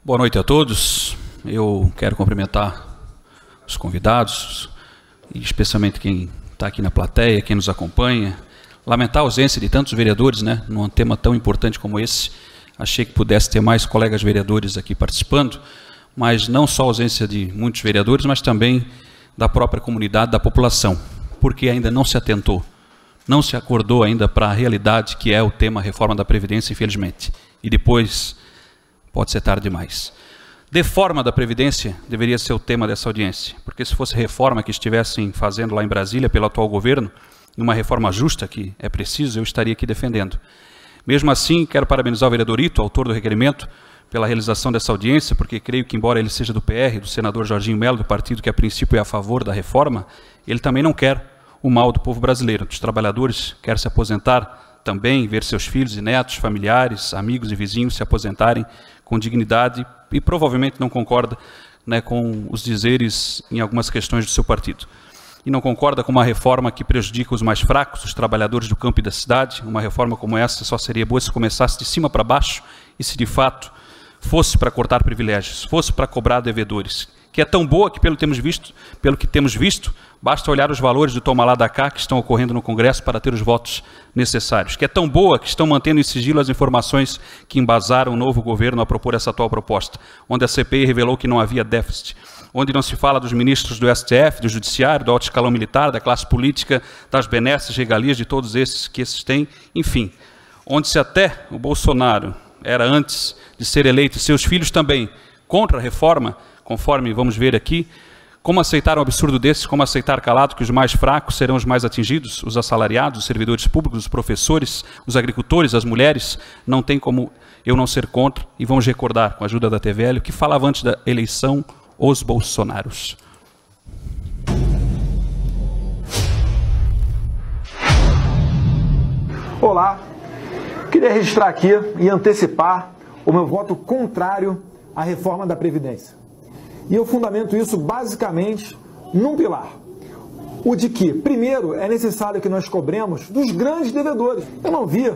Boa noite a todos. Eu quero cumprimentar os convidados, e especialmente quem está aqui na plateia, quem nos acompanha. Lamentar a ausência de tantos vereadores, né, num tema tão importante como esse. Achei que pudesse ter mais colegas vereadores aqui participando, mas não só a ausência de muitos vereadores, mas também da própria comunidade, da população, porque ainda não se atentou, não se acordou ainda para a realidade que é o tema reforma da Previdência, infelizmente. E depois pode ser tarde demais. Reforma da Previdência deveria ser o tema dessa audiência, porque se fosse reforma que estivessem fazendo lá em Brasília pelo atual governo, numa reforma justa que é preciso, eu estaria aqui defendendo. Mesmo assim, quero parabenizar o vereador Ito, autor do requerimento, pela realização dessa audiência, porque creio que, embora ele seja do PR, do senador Jorginho Melo, do partido que a princípio é a favor da reforma, ele também não quer o mal do povo brasileiro, dos trabalhadores, quer se aposentar também, ver seus filhos e netos, familiares, amigos e vizinhos se aposentarem com dignidade e provavelmente não concorda, né, com os dizeres em algumas questões do seu partido. E não concorda com uma reforma que prejudica os mais fracos, os trabalhadores do campo e da cidade. Uma reforma como essa só seria boa se começasse de cima para baixo e se de fato fosse para cortar privilégios, fosse para cobrar devedores. Que é tão boa que, pelo que temos visto, basta olhar os valores do toma lá da cá que estão ocorrendo no Congresso para ter os votos necessários. Que é tão boa que estão mantendo em sigilo as informações que embasaram o novo governo a propor essa atual proposta, onde a CPI revelou que não havia déficit, onde não se fala dos ministros do STF, do Judiciário, do alto escalão militar, da classe política, das benesses, regalias de todos esses que esses têm, enfim. Onde se até o Bolsonaro era, antes de ser eleito, e seus filhos também, contra a reforma, conforme vamos ver aqui, como aceitar um absurdo desse, como aceitar calado que os mais fracos serão os mais atingidos, os assalariados, os servidores públicos, os professores, os agricultores, as mulheres, não tem como eu não ser contra, e vamos recordar, com a ajuda da TVL, o que falava antes da eleição os Bolsonaros. Olá, queria registrar aqui e antecipar o meu voto contrário à reforma da Previdência. E eu fundamento isso basicamente num pilar. O de que, primeiro, é necessário que nós cobremos dos grandes devedores. Eu não vi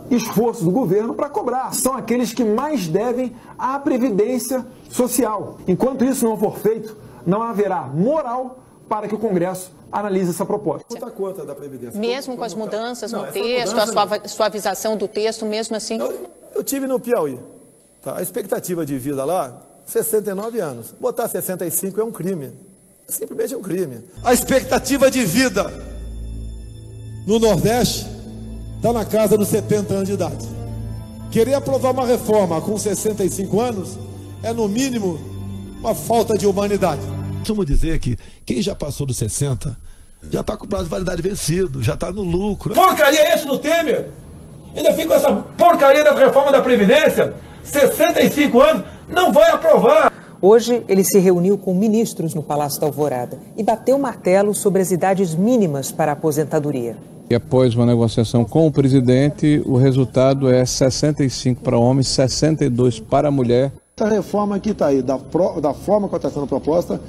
esforço do governo para cobrar. São aqueles que mais devem à Previdência Social. Enquanto isso não for feito, não haverá moral para que o Congresso analise essa proposta. Muita conta da Previdência. Mesmo com as mudanças no texto, a suavização do texto, mesmo assim? Eu tive no Piauí. Tá? A expectativa de vida lá, 69 anos. Botar 65 é um crime. Simplesmente é um crime. A expectativa de vida no Nordeste está na casa dos 70 anos de idade. Querer aprovar uma reforma com 65 anos é, no mínimo, uma falta de humanidade. Costumo dizer que quem já passou dos 60 já está com o prazo de validade vencido, já está no lucro. Porcaria é esse do Temer? Ainda fica com essa porcaria da reforma da Previdência? 65 anos, não vai aprovar. Hoje, ele se reuniu com ministros no Palácio da Alvorada e bateu o martelo sobre as idades mínimas para a aposentadoria. E após uma negociação com o presidente, o resultado é 65 para homens, 62 para mulher. Essa reforma que está aí, da forma que está sendo proposta,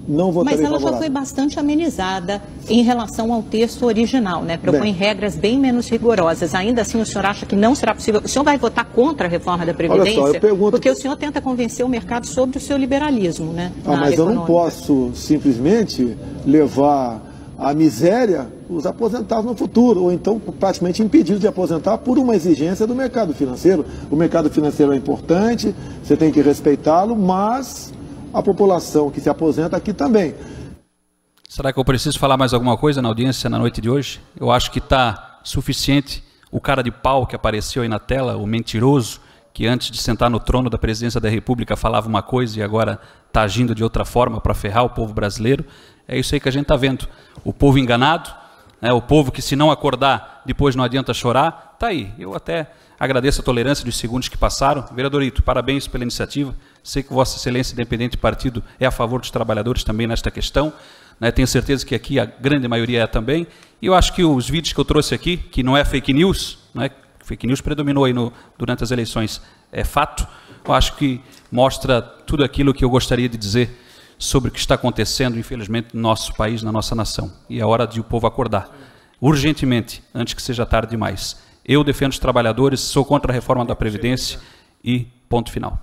não votarei favorável. Mas ela já foi bastante amenizada em relação ao texto original, né? Propõe regras bem menos rigorosas. Ainda assim, o senhor acha que não será possível? O senhor vai votar contra a reforma da Previdência? Olha só, eu pergunto... Porque o senhor tenta convencer o mercado sobre o seu liberalismo, né? Mas eu não posso simplesmente levar à miséria os aposentados no futuro, ou então praticamente impedidos de aposentar por uma exigência do mercado financeiro. O mercado financeiro é importante, você tem que respeitá-lo, mas a população que se aposenta aqui também. Será que eu preciso falar mais alguma coisa na audiência na noite de hoje? Eu acho que está suficiente o cara de pau que apareceu aí na tela, o mentiroso, que antes de sentar no trono da presidência da República falava uma coisa e agora está agindo de outra forma para ferrar o povo brasileiro. É isso aí que a gente está vendo. O povo enganado, né? O povo que, se não acordar, depois não adianta chorar. Está aí. Eu até agradeço a tolerância dos segundos que passaram. Vereador Ito, parabéns pela iniciativa. Sei que Vossa Excelência, independente de partido, é a favor dos trabalhadores também nesta questão. Né? Tenho certeza que aqui a grande maioria é também. E eu acho que os vídeos que eu trouxe aqui, que não é fake news, né? Fake news predominou aí durante as eleições, é fato. Eu acho que mostra tudo aquilo que eu gostaria de dizer sobre o que está acontecendo, infelizmente, no nosso país, na nossa nação. E é hora de o povo acordar, urgentemente, antes que seja tarde demais. Eu defendo os trabalhadores, sou contra a reforma da Previdência e ponto final.